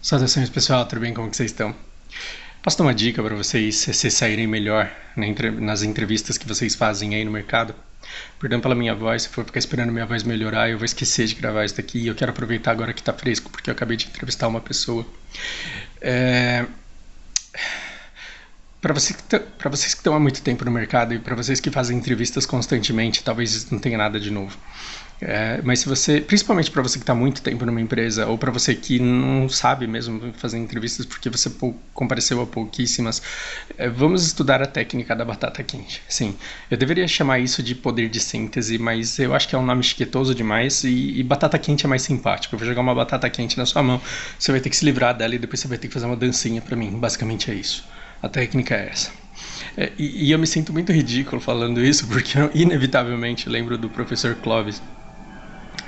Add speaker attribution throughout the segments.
Speaker 1: Saudações pessoal, tudo bem? Como que vocês estão? Posso dar uma dica para vocês se saírem melhor nas entrevistas que vocês fazem aí no mercado? Perdão pela minha voz, se for ficar esperando minha voz melhorar, eu vou esquecer de gravar isso daqui e eu quero aproveitar agora que tá fresco, porque eu acabei de entrevistar uma pessoa. Para vocês que estão há muito tempo no mercado e para vocês que fazem entrevistas constantemente, talvez isso não tenha nada de novo. Mas se você, principalmente para você que está há muito tempo numa empresa ou para você que não sabe mesmo fazer entrevistas porque você compareceu a pouquíssimas, vamos estudar a técnica da batata quente. Sim, eu deveria chamar isso de poder de síntese, mas eu acho que é um nome chiquetoso demais e batata quente é mais simpático. Eu vou jogar uma batata quente na sua mão, você vai ter que se livrar dela e depois você vai ter que fazer uma dancinha para mim. Basicamente é isso. A técnica é essa. E eu me sinto muito ridículo falando isso porque eu inevitavelmente lembro do professor Clovis,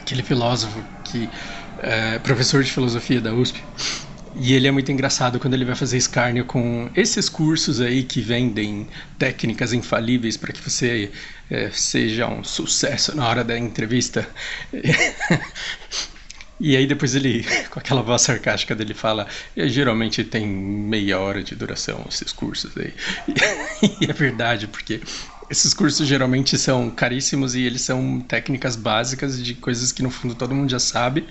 Speaker 1: aquele filósofo que é professor de filosofia da USP. E ele é muito engraçado quando ele vai fazer escárnio com esses cursos aí que vendem técnicas infalíveis para que você seja um sucesso na hora da entrevista. E aí depois ele, com aquela voz sarcástica dele, fala: geralmente tem meia hora de duração esses cursos aí. E é verdade, porque esses cursos geralmente são caríssimos e eles são técnicas básicas de coisas que no fundo todo mundo já sabe,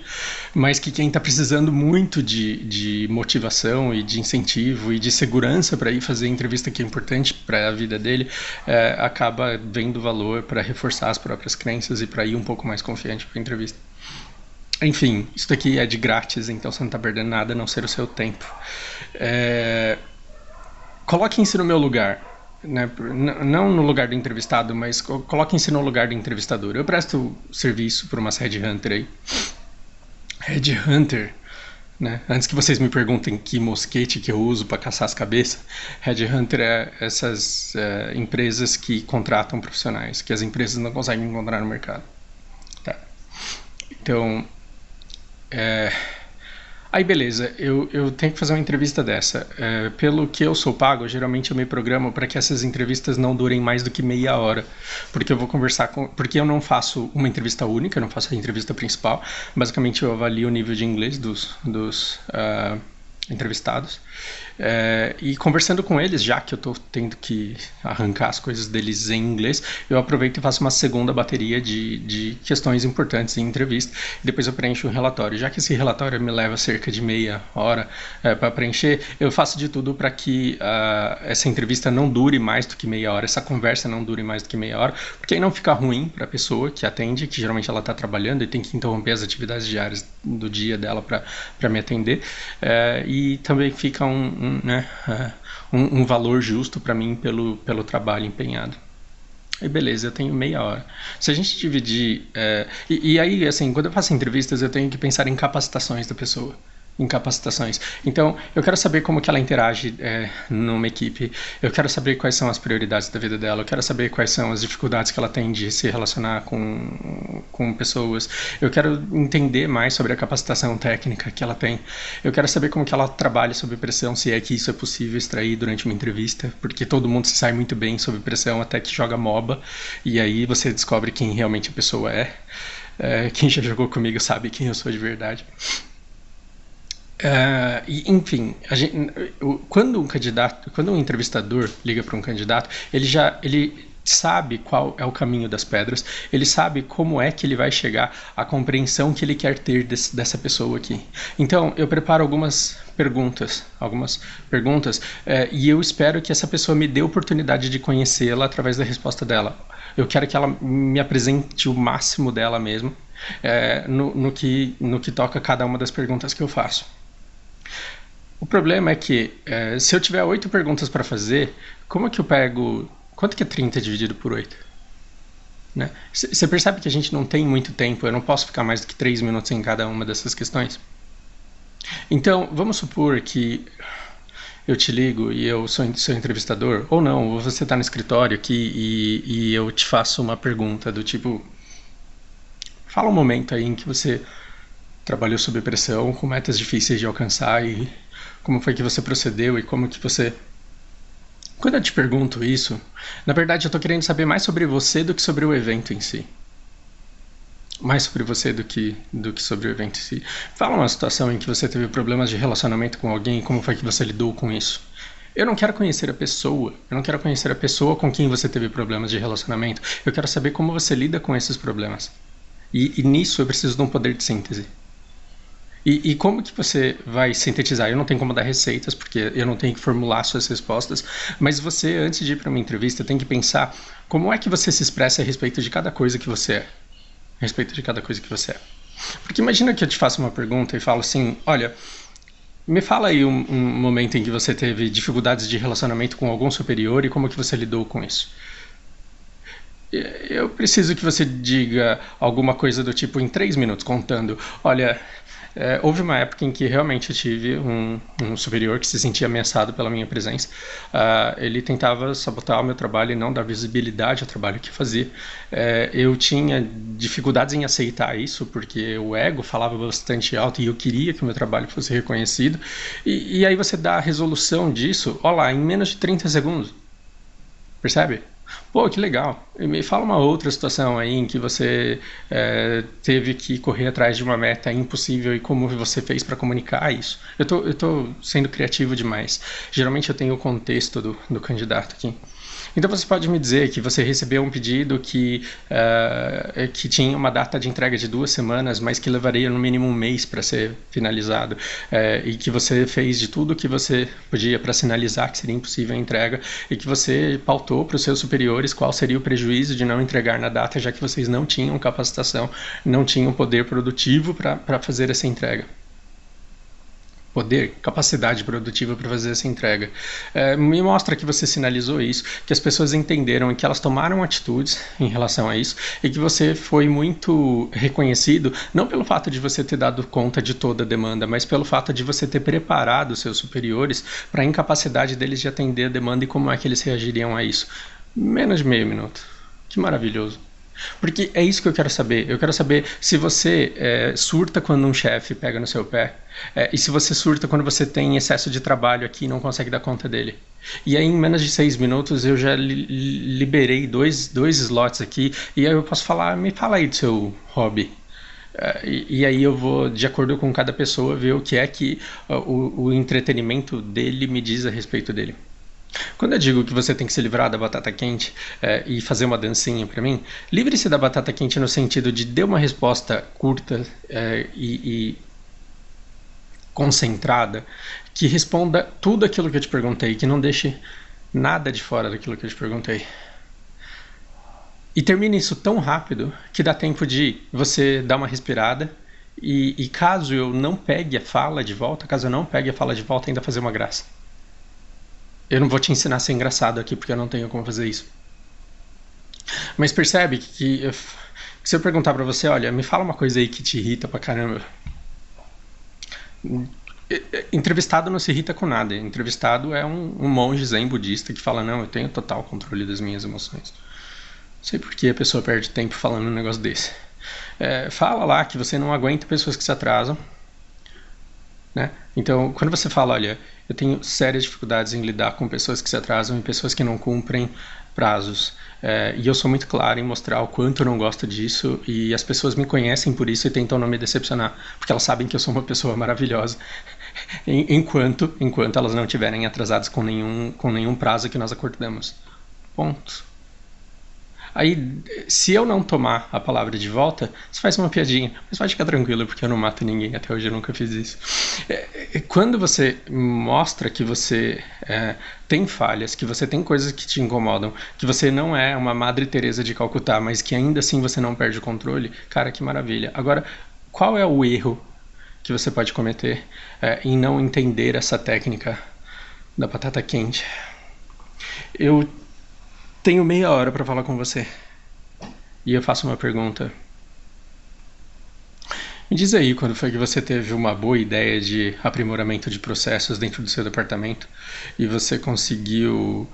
Speaker 1: mas que quem está precisando muito de motivação e de incentivo e de segurança para ir fazer a entrevista que é importante para a vida dele, acaba vendo valor para reforçar as próprias crenças e para ir um pouco mais confiante para a entrevista. Enfim, isso daqui é de grátis, então você não está perdendo nada a não ser o seu tempo. Coloquem-se no meu lugar, né? Não no lugar do entrevistado, mas coloquem-se no lugar do entrevistador. Eu presto serviço para umas headhunter aí. Headhunter, né? Antes que vocês me perguntem que mosquete que eu uso para caçar as cabeças, headhunter é essas empresas que contratam profissionais, que as empresas não conseguem encontrar no mercado. Tá. Então, aí beleza, eu tenho que fazer uma entrevista dessa. Pelo que eu sou pago, geralmente eu me programo para que essas entrevistas não durem mais do que meia hora, porque eu vou conversar porque eu não faço uma entrevista única, eu não faço a entrevista principal. Basicamente eu avalio o nível de inglês dos entrevistados. E conversando com eles, já que eu estou tendo que arrancar as coisas deles em inglês, eu aproveito e faço uma segunda bateria de questões importantes em entrevista, e depois eu preencho um relatório. Já que esse relatório me leva cerca de meia hora para preencher, eu faço de tudo para que essa entrevista não dure mais do que meia hora, essa conversa não dure mais do que meia hora, porque aí não fica ruim para a pessoa que atende, que geralmente ela está trabalhando e tem que interromper as atividades diárias do dia dela para me atender, e também fica um valor justo para mim pelo trabalho empenhado. E beleza, eu tenho meia hora. Se a gente dividir... E aí, assim, quando eu faço entrevistas, eu tenho que pensar em capacitações da pessoa. Em capacitações. Então, eu quero saber como que ela interage numa equipe, eu quero saber quais são as prioridades da vida dela, eu quero saber quais são as dificuldades que ela tem de se relacionar com pessoas, eu quero entender mais sobre a capacitação técnica que ela tem, eu quero saber como que ela trabalha sob pressão, se é que isso é possível extrair durante uma entrevista, porque todo mundo se sai muito bem sob pressão até que joga MOBA, e aí você descobre quem realmente a pessoa é. Quem já jogou comigo sabe quem eu sou de verdade. Enfim, quando um entrevistador liga para um candidato, ele sabe qual é o caminho das pedras, ele sabe como é que ele vai chegar à compreensão que ele quer ter dessa pessoa aqui. Então, eu preparo algumas perguntas, e eu espero que essa pessoa me dê a oportunidade de conhecê-la através da resposta dela. Eu quero que ela me apresente o máximo dela mesma, no que toca a cada uma das perguntas que eu faço. O problema é que, se eu tiver 8 perguntas para fazer, como é que eu pego... Quanto que é 30 dividido por 8? Né? Você percebe que a gente não tem muito tempo, eu não posso ficar mais do que 3 minutos em cada uma dessas questões? Então, vamos supor que eu te ligo e eu sou seu entrevistador, ou não, ou você está no escritório aqui e eu te faço uma pergunta do tipo... Fala um momento aí em que você trabalhou sob pressão, com metas difíceis de alcançar e como foi que você procedeu e como que você... Quando eu te pergunto isso, na verdade eu estou querendo saber mais sobre você do que sobre o evento em si. mais sobre você do que sobre o evento em si. Fala uma situação em que você teve problemas de relacionamento com alguém e como foi que você lidou com isso. Eu não quero conhecer a pessoa, eu não quero conhecer a pessoa com quem você teve problemas de relacionamento. Eu quero saber como você lida com esses problemas. E nisso eu preciso de um poder de síntese. E como que você vai sintetizar? Eu não tenho como dar receitas, porque eu não tenho que formular suas respostas, mas você, antes de ir para uma entrevista, tem que pensar como é que você se expressa a respeito de cada coisa que você é. A respeito de cada coisa que você é. Porque imagina que eu te faço uma pergunta e falo assim, olha, me fala aí um momento em que você teve dificuldades de relacionamento com algum superior e como que você lidou com isso. Eu preciso que você diga alguma coisa do tipo em 3 minutos, contando. Olha, houve uma época em que realmente eu tive um superior que se sentia ameaçado pela minha presença. Ele tentava sabotar o meu trabalho e não dar visibilidade ao trabalho que fazia. Eu tinha dificuldades em aceitar isso, porque o ego falava bastante alto e eu queria que o meu trabalho fosse reconhecido. E aí você dá a resolução disso, olha lá, em menos de 30 segundos. Percebe? Pô, que legal. E me fala uma outra situação aí em que você teve que correr atrás de uma meta impossível e como você fez para comunicar isso. Eu tô sendo criativo demais. Geralmente eu tenho o contexto do candidato aqui. Então você pode me dizer que você recebeu um pedido que tinha uma data de entrega de 2 semanas, mas que levaria no mínimo um mês para ser finalizado, e que você fez de tudo que você podia para sinalizar que seria impossível a entrega, e que você pautou para os seus superiores qual seria o prejuízo de não entregar na data, já que vocês não tinham capacitação, não tinham poder produtivo para fazer essa entrega. Poder, capacidade produtiva para fazer essa entrega. Me mostra que você sinalizou isso, que as pessoas entenderam e que elas tomaram atitudes em relação a isso e que você foi muito reconhecido, não pelo fato de você ter dado conta de toda a demanda, mas pelo fato de você ter preparado os seus superiores para a incapacidade deles de atender a demanda e como é que eles reagiriam a isso. Menos de meio minuto. Que maravilhoso. Porque é isso que eu quero saber. Eu quero saber se você surta quando um chefe pega no seu pé, e se você surta quando você tem excesso de trabalho aqui e não consegue dar conta dele. E aí, em menos de 6 minutos, eu já liberei dois slots aqui, e aí eu posso falar, me fala aí do seu hobby. E aí eu vou, de acordo com cada pessoa, ver o que é que o entretenimento dele me diz a respeito dele. Quando eu digo que você tem que se livrar da batata quente e fazer uma dancinha para mim, livre-se da batata quente no sentido de dê uma resposta curta e concentrada, que responda tudo aquilo que eu te perguntei, que não deixe nada de fora daquilo que eu te perguntei. E termine isso tão rápido que dá tempo de você dar uma respirada e caso eu não pegue a fala de volta, ainda fazer uma graça. Eu não vou te ensinar a ser engraçado aqui porque eu não tenho como fazer isso. Mas percebe que se eu perguntar pra você, olha, me fala uma coisa aí que te irrita pra caramba. Entrevistado não se irrita com nada. Entrevistado é um monge zen budista que fala, não, eu tenho total controle das minhas emoções. Não sei por que a pessoa perde tempo falando um negócio desse. Fala lá que você não aguenta pessoas que se atrasam. Né? Então, quando você fala, olha, eu tenho sérias dificuldades em lidar com pessoas que se atrasam e pessoas que não cumprem prazos. E eu sou muito claro em mostrar o quanto eu não gosto disso e as pessoas me conhecem por isso e tentam não me decepcionar, porque elas sabem que eu sou uma pessoa maravilhosa, enquanto elas não estiverem atrasadas com nenhum prazo que nós acordamos. Ponto. Aí, se eu não tomar a palavra de volta, você faz uma piadinha. Mas pode ficar tranquilo, porque eu não mato ninguém. Até hoje eu nunca fiz isso. Quando você mostra que você tem falhas, que você tem coisas que te incomodam, que você não é uma Madre Teresa de Calcutá, mas que ainda assim você não perde o controle, cara, que maravilha. Agora, qual é o erro que você pode cometer em não entender essa técnica da batata quente? Eu tenho meia hora para falar com você. E eu faço uma pergunta. Me diz aí quando foi que você teve uma boa ideia de aprimoramento de processos dentro do seu departamento e você conseguiu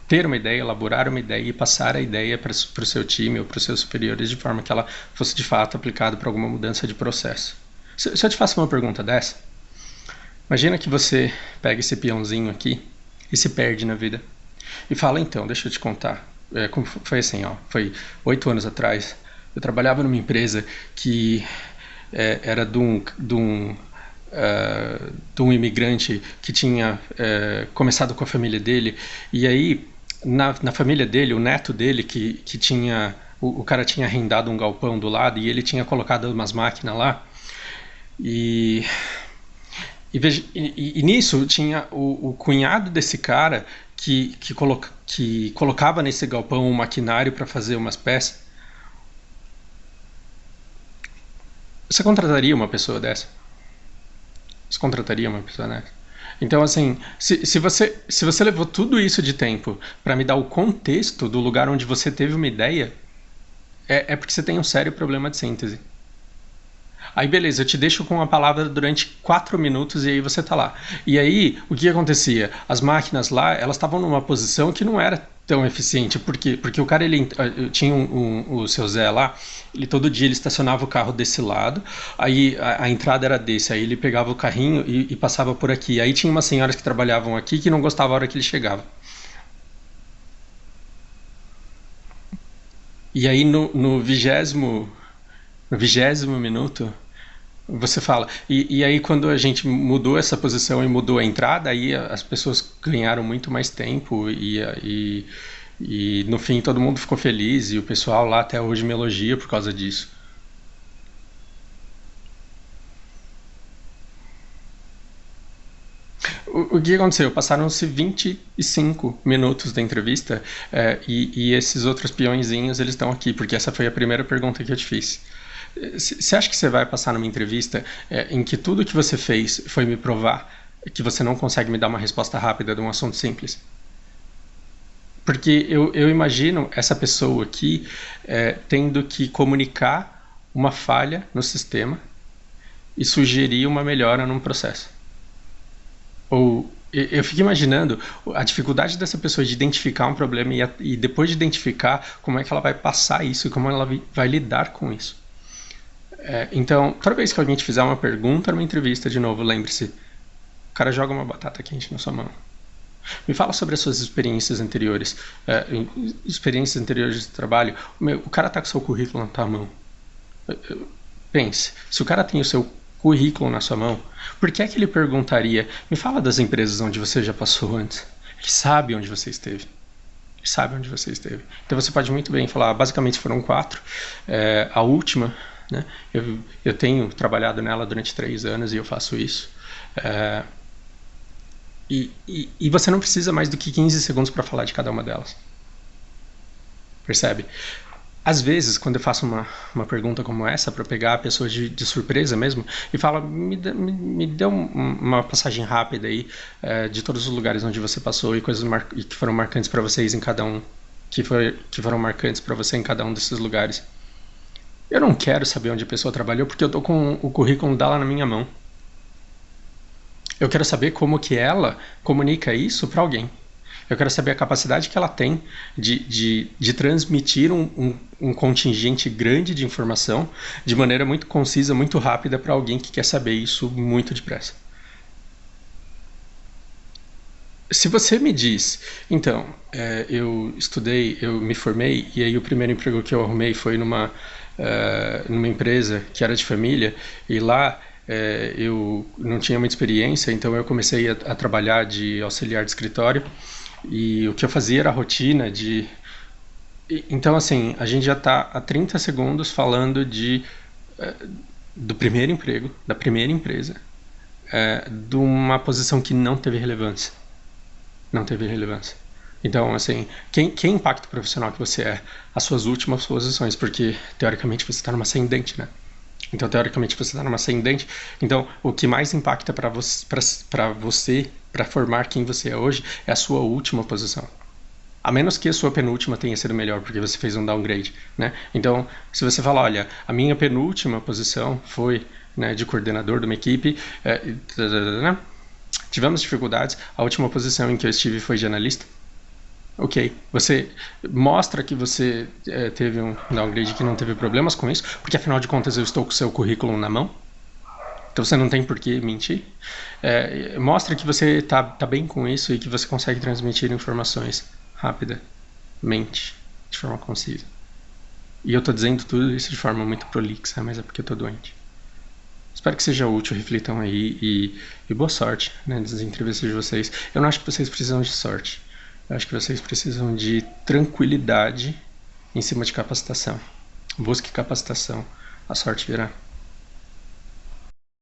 Speaker 1: ter uma ideia, elaborar uma ideia e passar a ideia para o seu time ou para os seus superiores de forma que ela fosse de fato aplicada para alguma mudança de processo. Se eu te faço uma pergunta dessa, imagina que você pega esse peãozinho aqui e se perde na vida. E fala, então, deixa eu te contar. Foi assim, ó. Foi 8 anos atrás. Eu trabalhava numa empresa que era de um imigrante que tinha começado com a família dele, e aí na família dele, o neto dele que tinha, o cara tinha arrendado um galpão do lado e ele tinha colocado umas máquinas lá, e e nisso tinha o cunhado desse cara que colocava nesse galpão um maquinário para fazer umas peças. Você contrataria uma pessoa dessa? Você contrataria uma pessoa dessa? Então, assim, se você levou tudo isso de tempo para me dar o contexto do lugar onde você teve uma ideia, é porque você tem um sério problema de síntese. Aí beleza, eu te deixo com a palavra durante 4 minutos e aí você tá lá. E aí, o que acontecia? As máquinas lá, elas estavam numa posição que não era tão eficiente. Por quê? Porque o cara, tinha o seu Zé lá, ele todo dia ele estacionava o carro desse lado, aí a entrada era desse, aí ele pegava o carrinho e passava por aqui. Aí tinha umas senhoras que trabalhavam aqui que não gostavam a hora que ele chegava. E aí no 20º minuto, você fala. E aí quando a gente mudou essa posição e mudou a entrada, aí as pessoas ganharam muito mais tempo e no fim todo mundo ficou feliz e o pessoal lá até hoje me elogia por causa disso. O que aconteceu? Passaram-se 25 minutos da entrevista e esses outros peõezinhos eles estão aqui, porque essa foi a primeira pergunta que eu te fiz. Você acha que você vai passar numa entrevista em que tudo que você fez foi me provar que você não consegue me dar uma resposta rápida de um assunto simples? Porque eu imagino essa pessoa aqui tendo que comunicar uma falha no sistema e sugerir uma melhora num processo. Ou eu fico imaginando a dificuldade dessa pessoa de identificar um problema e depois de identificar, como é que ela vai passar isso e como ela vai lidar com isso. Então, toda vez que alguém te fizer uma pergunta numa entrevista, de novo, lembre-se, o cara joga uma batata quente na sua mão. Me fala sobre as suas experiências anteriores, experiências anteriores de trabalho. O cara tá com o seu currículo na tua mão. Pense, se o cara tem o seu currículo na sua mão, por que é que ele perguntaria, me fala das empresas onde você já passou antes? Ele sabe onde você esteve. Ele sabe onde você esteve. Então você pode muito bem falar, basicamente foram 4. A última, né, eu tenho trabalhado nela durante 3 anos e eu faço isso. E você não precisa mais do que 15 segundos para falar de cada uma delas. Percebe? Às vezes, quando eu faço uma pergunta como essa, para pegar a pessoa de surpresa mesmo, e fala, me dê uma passagem rápida aí de todos os lugares onde você passou e coisas que foram marcantes para vocês em cada um, que foram marcantes para você em cada um desses lugares. Eu não quero saber onde a pessoa trabalhou, porque eu tô com o currículo dela na minha mão. Eu quero saber como que ela comunica isso para alguém. Eu quero saber a capacidade que ela tem de transmitir um contingente grande de informação de maneira muito concisa, muito rápida para alguém que quer saber isso muito depressa. Se você me diz, então, eu estudei, eu me formei e aí o primeiro emprego que eu arrumei foi numa empresa que era de família e lá eu não tinha muita experiência, então eu comecei a trabalhar de auxiliar de escritório e o que eu fazia era a rotina de... Então, assim, a gente já está há 30 segundos falando do primeiro emprego, da primeira empresa, de uma posição que não teve relevância. Não teve relevância. Então, assim, que impacto profissional que você é? As suas últimas posições, porque, teoricamente, você está numa ascendente, né? Então, teoricamente, você está numa ascendente. Então, o que mais impacta para você, para formar quem você é hoje, é a sua última posição. A menos que a sua penúltima tenha sido melhor, porque você fez um downgrade, né? Então, se você falar, olha, a minha penúltima posição foi, né, de coordenador de uma equipe, tivemos dificuldades, a última posição em que eu estive foi de analista. Ok, você mostra que você teve um downgrade que não teve problemas com isso, porque afinal de contas eu estou com o seu currículo na mão, então você não tem por que mentir. Mostra que você está bem com isso e que você consegue transmitir informações rapidamente, de forma concisa. E eu tô dizendo tudo isso de forma muito prolixa, mas é porque eu tô doente. Espero que seja útil, reflitam aí e boa sorte, né, nas entrevistas de vocês. Eu não acho que vocês precisam de sorte. Eu acho que vocês precisam de tranquilidade em cima de capacitação. Busque capacitação. A sorte virá.